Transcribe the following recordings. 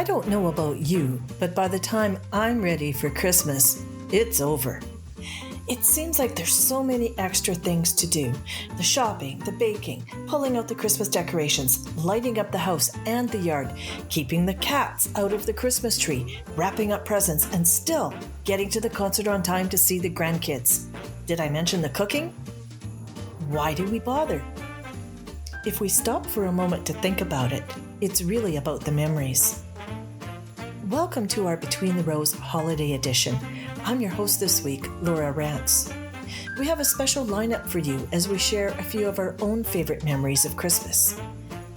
don't know about you, but by the time I'm ready for Christmas, it's over. It seems like there's so many extra things to do. The shopping, the baking, pulling out the Christmas decorations, lighting up the house and the yard, keeping the cats out of the Christmas tree, wrapping up presents, and still getting to the concert on time to see the grandkids. Did I mention the cooking? Why do we bother? If we stop for a moment to think about it, it's really about the memories. Welcome to our Between the Rows Holiday Edition. I'm your host this week, Laura Rance. We have a special lineup for you as we share a few of our own favorite memories of Christmas.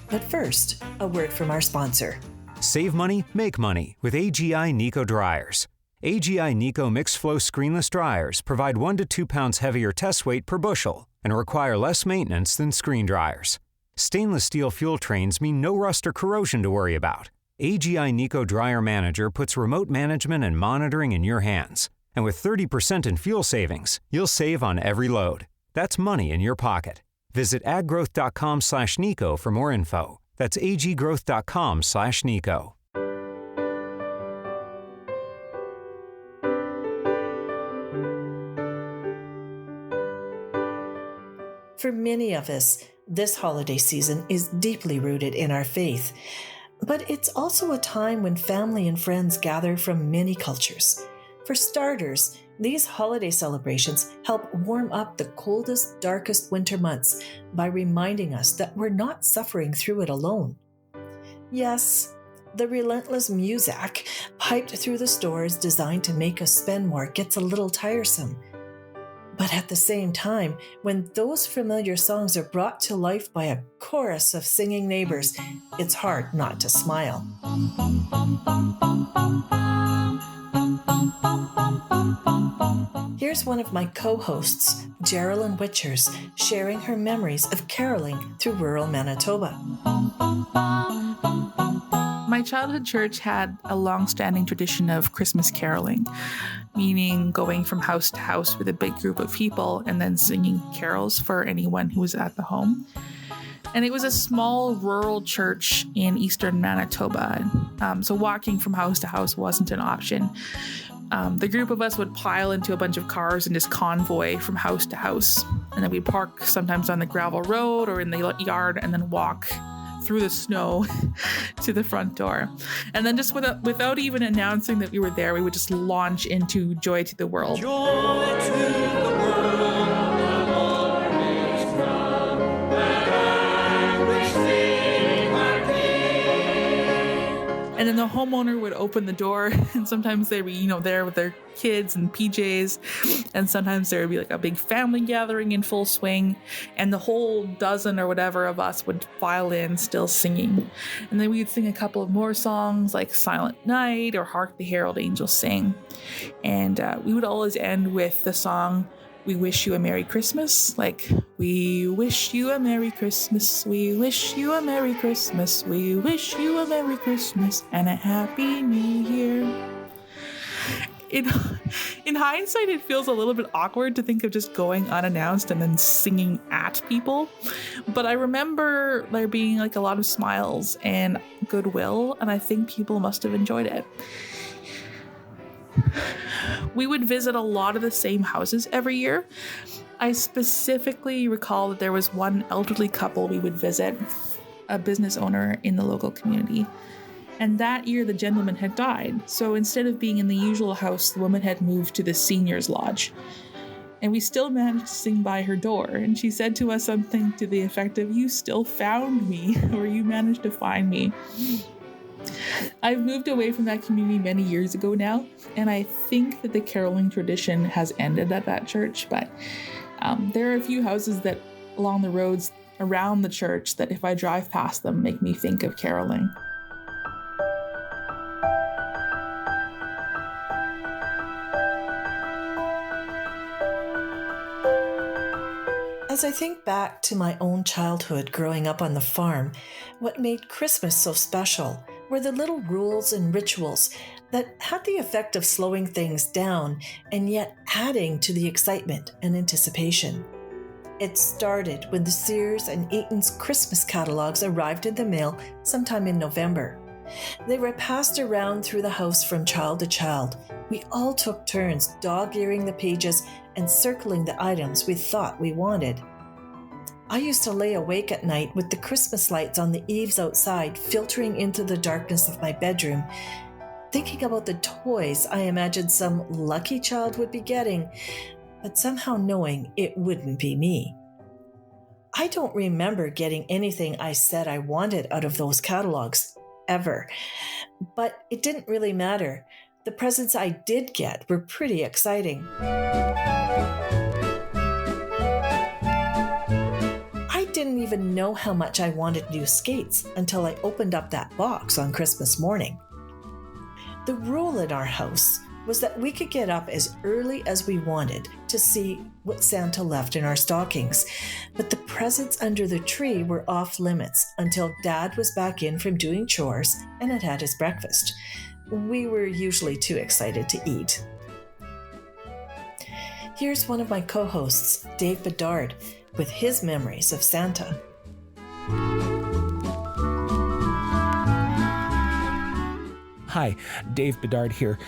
But first, a word from our sponsor. Save money, make money with AGI Nico dryers. AGI Nico mixed flow screenless dryers provide 1 to 2 pounds heavier test weight per bushel and require less maintenance than screen dryers. Stainless steel fuel trains mean no rust or corrosion to worry about. AGI Nico Dryer Manager puts remote management and monitoring in your hands. And with 30% in fuel savings, you'll save on every load. That's money in your pocket. Visit aggrowth.com/Nico for more info. That's aggrowth.com/Nico. For many of us, this holiday season is deeply rooted in our faith. But it's also a time when family and friends gather from many cultures. For starters, these holiday celebrations help warm up the coldest, darkest winter months by reminding us that we're not suffering through it alone. Yes, the relentless music piped through the stores designed to make us spend more gets a little tiresome. But at the same time, when those familiar songs are brought to life by a chorus of singing neighbors, it's hard not to smile. Here's one of my co-hosts, Geraldine Witchers, sharing her memories of caroling through rural Manitoba. My childhood church had a long-standing tradition of Christmas caroling, meaning going from house to house with a big group of people and then singing carols for anyone who was at the home. And it was a small rural church in eastern Manitoba, so walking from house to house wasn't an option. The group of us would pile into a bunch of cars and just convoy from house to house. And then we'd park sometimes on the gravel road or in the yard and then walk through the snow to the front door. And then just without even announcing that we were there, we would just launch into Joy to the World. Joy to the world, the Lord is come, let anguish sing our King. And then the homeowner would open the door, and sometimes they'd be, there with their kids and PJs, and sometimes there would be like a big family gathering in full swing, and the whole dozen or whatever of us would file in still singing. And then we'd sing a couple of more songs like Silent Night or Hark the Herald Angels Sing. And we would always end with the song, We Wish You a Merry Christmas, like, we wish you a Merry Christmas, we wish you a Merry Christmas, we wish you a Merry Christmas and a Happy New Year. In hindsight, it feels a little bit awkward to think of just going unannounced and then singing at people. But I remember there being like a lot of smiles and goodwill, and I think people must have enjoyed it. We would visit a lot of the same houses every year. I specifically recall that there was one elderly couple we would visit, a business owner in the local community. And that year, the gentleman had died. So instead of being in the usual house, the woman had moved to the seniors' lodge. And we still managed to sing by her door. And she said to us something to the effect of, "You still found me," or "You managed to find me." I've moved away from that community many years ago now. And I think that the caroling tradition has ended at that church. But there are a few houses that along the roads around the church that if I drive past them, make me think of caroling. As I think back to my own childhood growing up on the farm, what made Christmas so special were the little rules and rituals that had the effect of slowing things down and yet adding to the excitement and anticipation. It started when the Sears and Eaton's Christmas catalogs arrived in the mail sometime in November. They were passed around through the house from child to child. We all took turns dog-earing the pages and circling the items we thought we wanted. I used to lay awake at night with the Christmas lights on the eaves outside filtering into the darkness of my bedroom, thinking about the toys I imagined some lucky child would be getting, but somehow knowing it wouldn't be me. I don't remember getting anything I said I wanted out of those catalogs, ever. But it didn't really matter. The presents I did get were pretty exciting. I didn't even know how much I wanted new skates until I opened up that box on Christmas morning. The rule in our house was that we could get up as early as we wanted to see what Santa left in our stockings, but the presents under the tree were off limits until Dad was back in from doing chores and had had his breakfast. We were usually too excited to eat. Here's one of my co-hosts, Dave Bedard, with his memories of Santa. Hi, Dave Bedard here.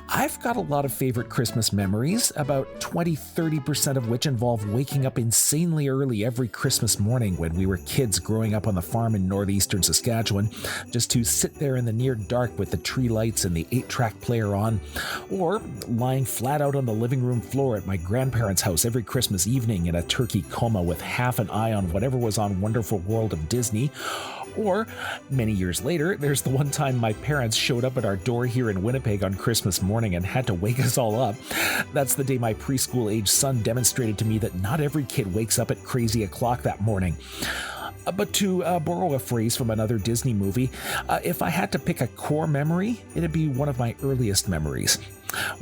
I've got a lot of favorite Christmas memories, about 20-30% of which involve waking up insanely early every Christmas morning when we were kids growing up on the farm in northeastern Saskatchewan, just to sit there in the near dark with the tree lights and the 8-track player on, or lying flat out on the living room floor at my grandparents' house every Christmas evening in a turkey coma with half an eye on whatever was on Wonderful World of Disney. Or, many years later, there's the one time my parents showed up at our door here in Winnipeg on Christmas morning and had to wake us all up. That's the day my preschool-age son demonstrated to me that not every kid wakes up at crazy o'clock that morning. But to borrow a phrase from another Disney movie, if I had to pick a core memory, it'd be one of my earliest memories.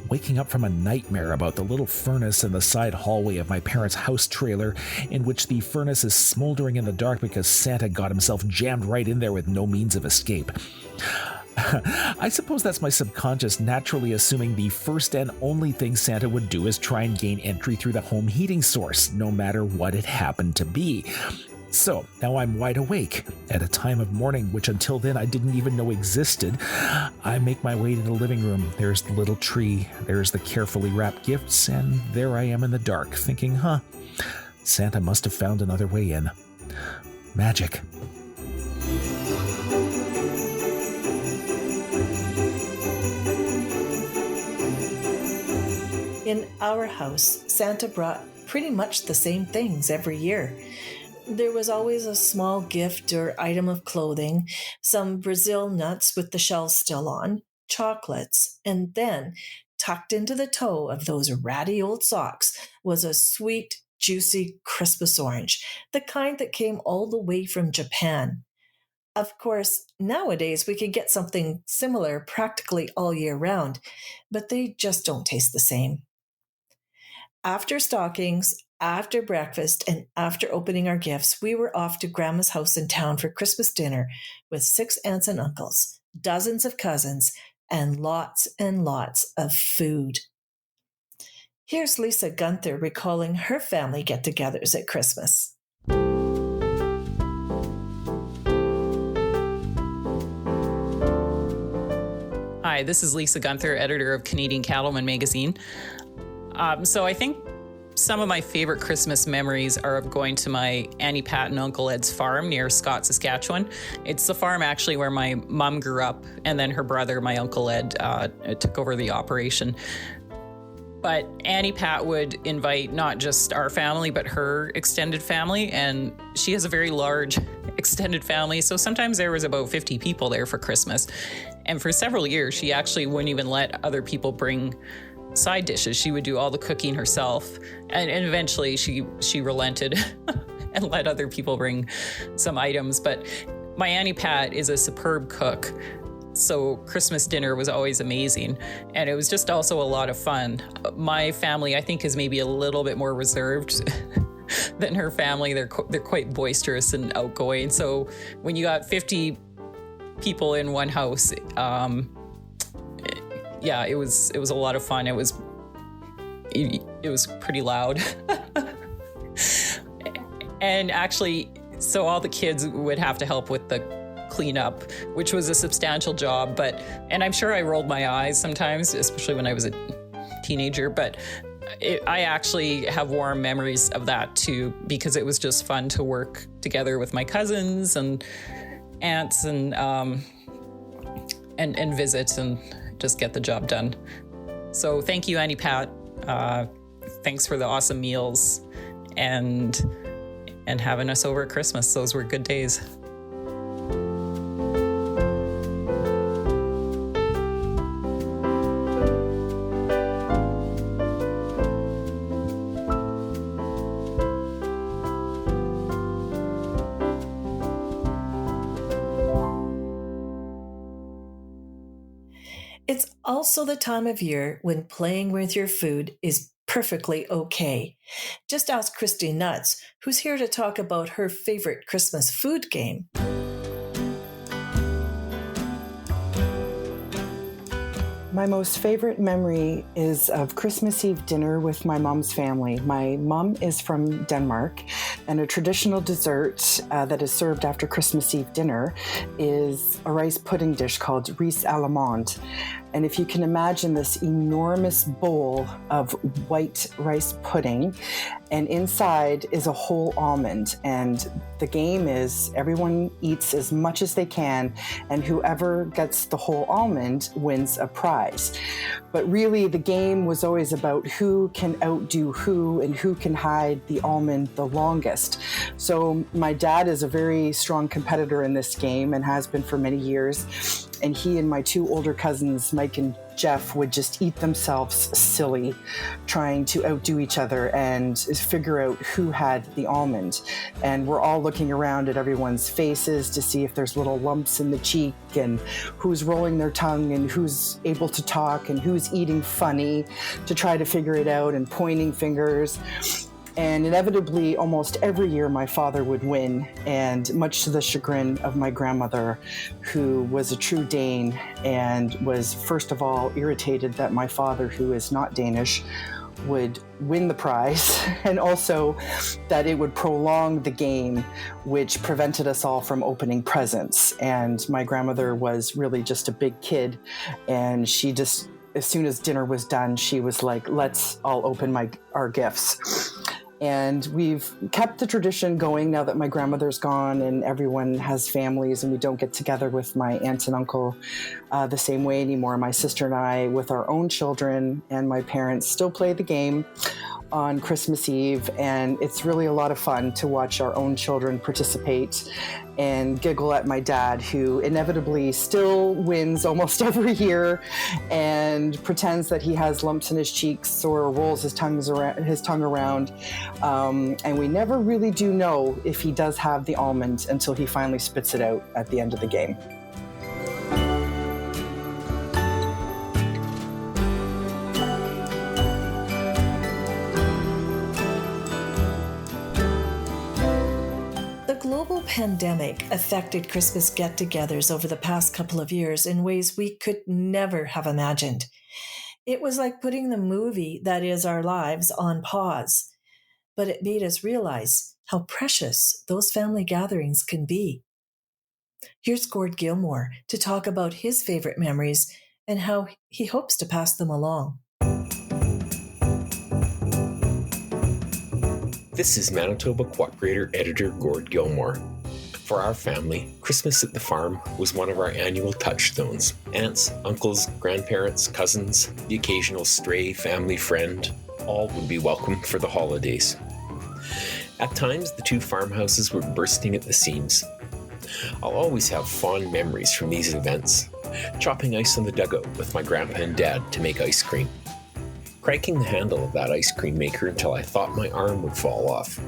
Waking up from a nightmare about the little furnace in the side hallway of my parents' house trailer, in which the furnace is smoldering in the dark because Santa got himself jammed right in there with no means of escape. I suppose that's my subconscious naturally assuming the first and only thing Santa would do is try and gain entry through the home heating source, no matter what it happened to be. So, now I'm wide awake, at a time of morning which until then I didn't even know existed. I make my way to the living room. There's the little tree, there's the carefully wrapped gifts, and there I am in the dark, thinking, Santa must have found another way in. Magic. In our house, Santa brought pretty much the same things every year. There was always a small gift or item of clothing, some Brazil nuts with the shells still on, chocolates, and then, tucked into the toe of those ratty old socks, was a sweet, juicy Christmas orange, the kind that came all the way from Japan. Of course, nowadays we can get something similar practically all year round, but they just don't taste the same. After stockings, after breakfast, and after opening our gifts, we were off to Grandma's house in town for Christmas dinner with 6 aunts and uncles, dozens of cousins, and lots of food. Here's Lisa Gunther recalling her family get-togethers at Christmas. Hi, this is Lisa Gunther, editor of Canadian Cattleman magazine. So I think some of my favorite Christmas memories are of going to my Auntie Pat and Uncle Ed's farm near Scott, Saskatchewan. It's the farm actually where my mom grew up, and then her brother, my Uncle Ed, took over the operation. But Auntie Pat would invite not just our family, but her extended family, and she has a very large extended family, so sometimes there was about 50 people there for Christmas. And for several years, she actually wouldn't even let other people bring side dishes. She would do all the cooking herself, and eventually she relented and let other people bring some items. But my Auntie Pat is a superb cook, so Christmas dinner was always amazing, and it was just also a lot of fun. My family, I think, is maybe a little bit more reserved than her family. They're quite boisterous and outgoing, so when you got 50 people in one house, yeah, it was a lot of fun. It was pretty loud. And actually, so all the kids would have to help with the cleanup, which was a substantial job. And I'm sure I rolled my eyes sometimes, especially when I was a teenager, but I actually have warm memories of that too, because it was just fun to work together with my cousins and aunts and visit and just get the job done. So thank you, Annie Pat. Thanks for the awesome meals and having us over at Christmas. Those were good days. It's also the time of year when playing with your food is perfectly okay. Just ask Christy Nuts, who's here to talk about her favorite Christmas food game. My most favorite memory is of Christmas Eve dinner with my mom's family. My mom is from Denmark, and a traditional dessert that is served after Christmas Eve dinner is a rice pudding dish called ris à l'amande. And if you can imagine this enormous bowl of white rice pudding, and inside is a whole almond. And the game is everyone eats as much as they can, and whoever gets the whole almond wins a prize. But really, the game was always about who can outdo who and who can hide the almond the longest. So my dad is a very strong competitor in this game and has been for many years. And he and my two older cousins, Mike and Jeff, would just eat themselves silly, trying to outdo each other and figure out who had the almond. And we're all looking around at everyone's faces to see if there's little lumps in the cheek and who's rolling their tongue and who's able to talk and who's eating funny to try to figure it out, and pointing fingers. And inevitably, almost every year, my father would win, and much to the chagrin of my grandmother, who was a true Dane and was, first of all, irritated that my father, who is not Danish, would win the prize, and also that it would prolong the game, which prevented us all from opening presents. And my grandmother was really just a big kid, and she just, as soon as dinner was done, she was like, let's all open our gifts. And we've kept the tradition going now that my grandmother's gone and everyone has families, and we don't get together with my aunt and uncle the same way anymore. My sister and I, with our own children and my parents, still play the game on Christmas Eve, and it's really a lot of fun to watch our own children participate and giggle at my dad, who inevitably still wins almost every year and pretends that he has lumps in his cheeks or rolls his tongue around. And we never really do know if he does have the almond until he finally spits it out at the end of the game. Pandemic affected Christmas get-togethers over the past couple of years in ways we could never have imagined. It was like putting the movie that is our lives on pause, but it made us realize how precious those family gatherings can be. Here's Gord Gilmour to talk about his favorite memories and how he hopes to pass them along. This is Manitoba Co-operator Editor Gord Gilmour. For our family, Christmas at the farm was one of our annual touchstones. Aunts, uncles, grandparents, cousins, the occasional stray family friend, all would be welcome for the holidays. At times, the two farmhouses were bursting at the seams. I'll always have fond memories from these events, chopping ice on the dugout with my grandpa and dad to make ice cream, cranking the handle of that ice cream maker until I thought my arm would fall off,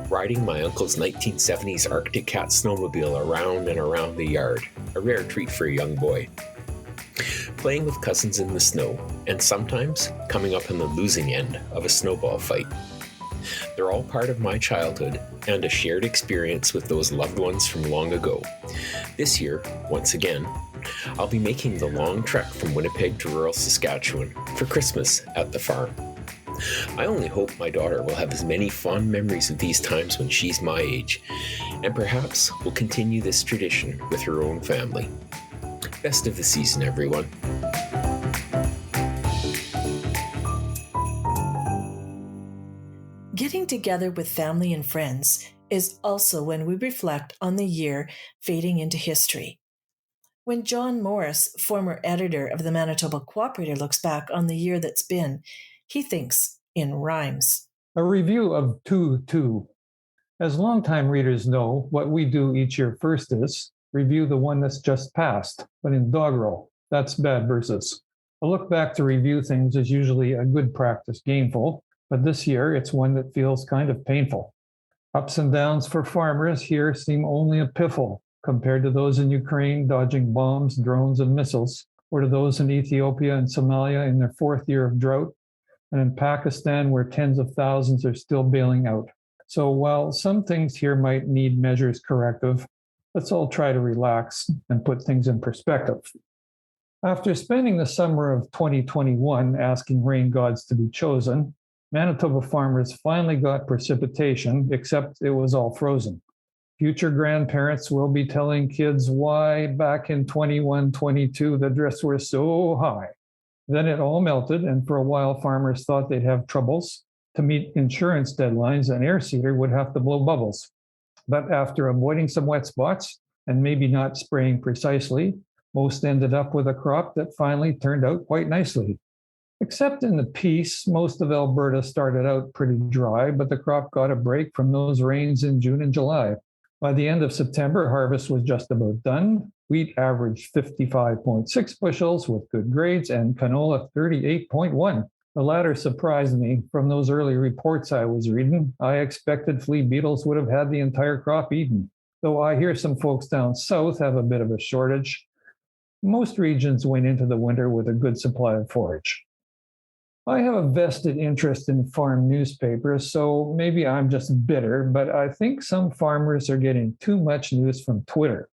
riding my uncle's 1970s Arctic Cat snowmobile around and around the yard, a rare treat for a young boy, playing with cousins in the snow, and sometimes coming up on the losing end of a snowball fight. They're all part of my childhood and a shared experience with those loved ones from long ago. This year, once again, I'll be making the long trek from Winnipeg to rural Saskatchewan for Christmas at the farm. I only hope my daughter will have as many fond memories of these times when she's my age, and perhaps will continue this tradition with her own family. Best of the season, everyone. Getting together with family and friends is also when we reflect on the year fading into history. When John Morris, former editor of the Manitoba Co-operator, looks back on the year that's been, he thinks in rhymes. A review of 2-2. As longtime readers know, what we do each year first is review the one that's just passed, but in doggerel. That's bad verses. A look back to review things is usually a good practice, gainful, but this year it's one that feels kind of painful. Ups and downs for farmers here seem only a piffle compared to those in Ukraine dodging bombs, drones, and missiles, or to those in Ethiopia and Somalia in their fourth year of drought, and in Pakistan where tens of thousands are still bailing out. So while some things here might need measures corrective, let's all try to relax and put things in perspective. After spending the summer of 2021 asking rain gods to be chosen, Manitoba farmers finally got precipitation, except it was all frozen. Future grandparents will be telling kids why back in 21-22 the drifts were so high. Then it all melted, and for a while farmers thought they'd have troubles. To meet insurance deadlines, an air seeder would have to blow bubbles. But after avoiding some wet spots and maybe not spraying precisely, most ended up with a crop that finally turned out quite nicely. Except in the Peace, most of Alberta started out pretty dry, but the crop got a break from those rains in June and July. By the end of September, harvest was just about done. Wheat averaged 55.6 bushels with good grades, and canola 38.1. The latter surprised me. From those early reports I was reading, I expected flea beetles would have had the entire crop eaten. Though I hear some folks down south have a bit of a shortage, most regions went into the winter with a good supply of forage. I have a vested interest in farm newspapers, so maybe I'm just bitter, but I think some farmers are getting too much news from Twitter.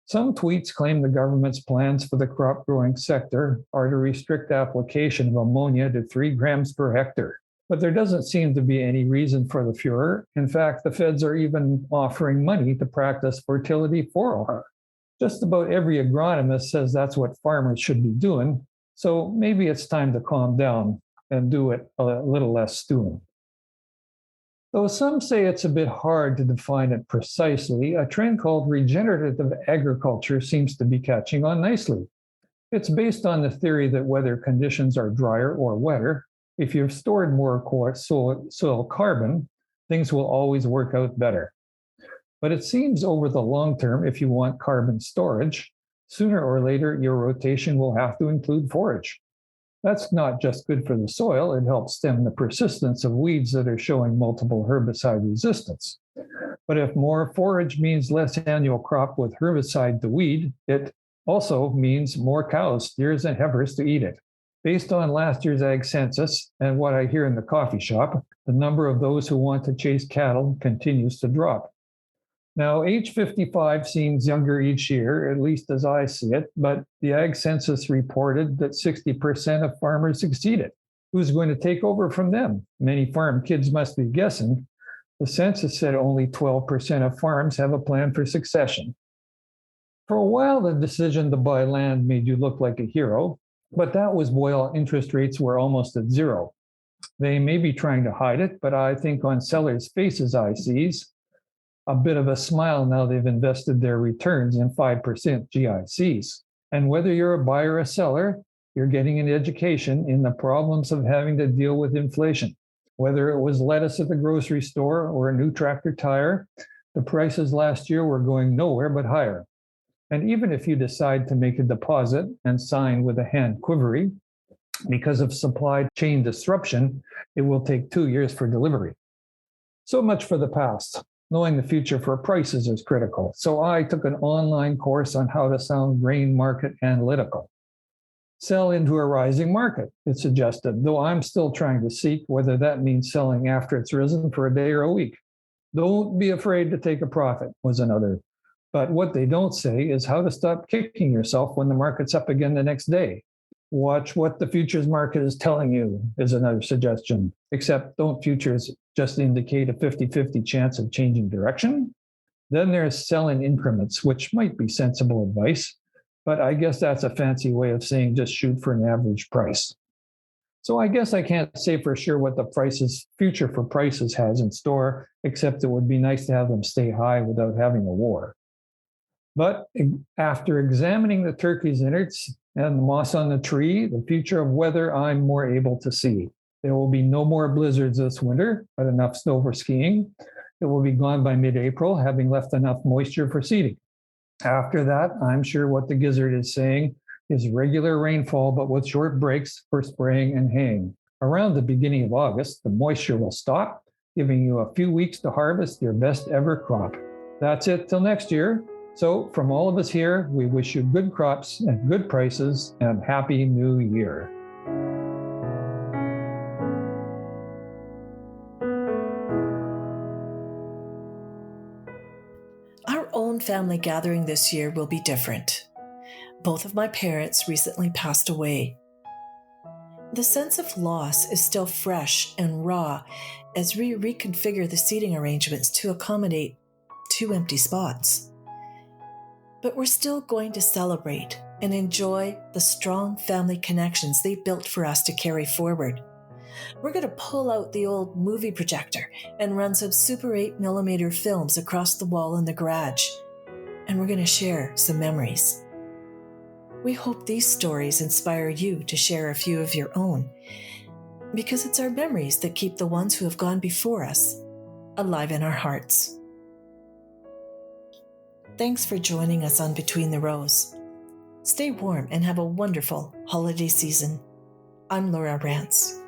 Some tweets claim the government's plans for the crop growing sector are to restrict application of ammonia to 3 grams per hectare. But there doesn't seem to be any reason for the furor. In fact, the feds are even offering money to practice fertility 4R. Just about every agronomist says that's what farmers should be doing, so maybe it's time to calm down and do it a little less stewing. Though some say it's a bit hard to define it precisely, a trend called regenerative agriculture seems to be catching on nicely. It's based on the theory that whether conditions are drier or wetter, if you've stored more soil carbon, things will always work out better. But it seems over the long term, if you want carbon storage, sooner or later your rotation will have to include forage. That's not just good for the soil, it helps stem the persistence of weeds that are showing multiple herbicide resistance. But if more forage means less annual crop with herbicide to weed, it also means more cows, steers, and heifers to eat it. Based on last year's ag census and what I hear in the coffee shop, the number of those who want to chase cattle continues to drop. Now, age 55 seems younger each year, at least as I see it, but the Ag Census reported that 60% of farmers succeeded. Who's going to take over from them? Many farm kids must be guessing. The census said only 12% of farms have a plan for succession. For a while, the decision to buy land made you look like a hero, but that was while interest rates were almost at zero. They may be trying to hide it, but I think on sellers' faces I sees a bit of a smile now they've invested their returns in 5% GICs. And whether you're a buyer or a seller, you're getting an education in the problems of having to deal with inflation. Whether it was lettuce at the grocery store or a new tractor tire, the prices last year were going nowhere but higher. And even if you decide to make a deposit and sign with a hand quivery, because of supply chain disruption, it will take 2 years for delivery. So much for the past. Knowing the future for prices is critical. So I took an online course on how to sound grain market analytical. Sell into a rising market, it suggested, though I'm still trying to seek whether that means selling after it's risen for a day or a week. Don't be afraid to take a profit, was another. But what they don't say is how to stop kicking yourself when the market's up again the next day. Watch what the futures market is telling you is another suggestion. Except don't futures just indicate a 50-50 chance of changing direction? Then there's sell in increments, which might be sensible advice, but I guess that's a fancy way of saying just shoot for an average price. So I guess I can't say for sure what the future for prices has in store, except it would be nice to have them stay high without having a war. But after examining the turkey's innards and the moss on the tree, the future of weather I'm more able to see. There will be no more blizzards this winter, but enough snow for skiing. It will be gone by mid-April, having left enough moisture for seeding. After that, I'm sure what the gizzard is saying is regular rainfall, but with short breaks for spraying and haying. Around the beginning of August, the moisture will stop, giving you a few weeks to harvest your best ever crop. That's it till next year. So from all of us here, we wish you good crops and good prices and Happy New Year. Our own family gathering this year will be different. Both of my parents recently passed away. The sense of loss is still fresh and raw as we reconfigure the seating arrangements to accommodate 2 empty spots. But we're still going to celebrate and enjoy the strong family connections they built for us to carry forward. We're going to pull out the old movie projector and run some Super 8mm films across the wall in the garage. And we're going to share some memories. We hope these stories inspire you to share a few of your own, because it's our memories that keep the ones who have gone before us alive in our hearts. Thanks for joining us on Between the Rows. Stay warm and have a wonderful holiday season. I'm Laura Rance.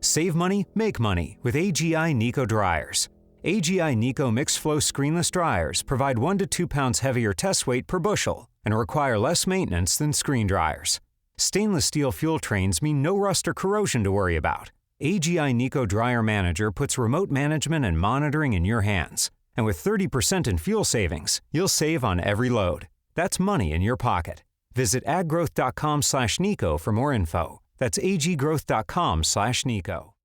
Save money, make money with AGI Nico dryers. AGI Nico mixed flow screenless dryers provide 1 to 2 pounds heavier test weight per bushel and require less maintenance than screen dryers. Stainless steel fuel trains mean no rust or corrosion to worry about. AGI Nico Dryer Manager puts remote management and monitoring in your hands. And with 30% in fuel savings, you'll save on every load. That's money in your pocket. Visit aggrowth.com/Nico for more info. That's aggrowth.com/Nico.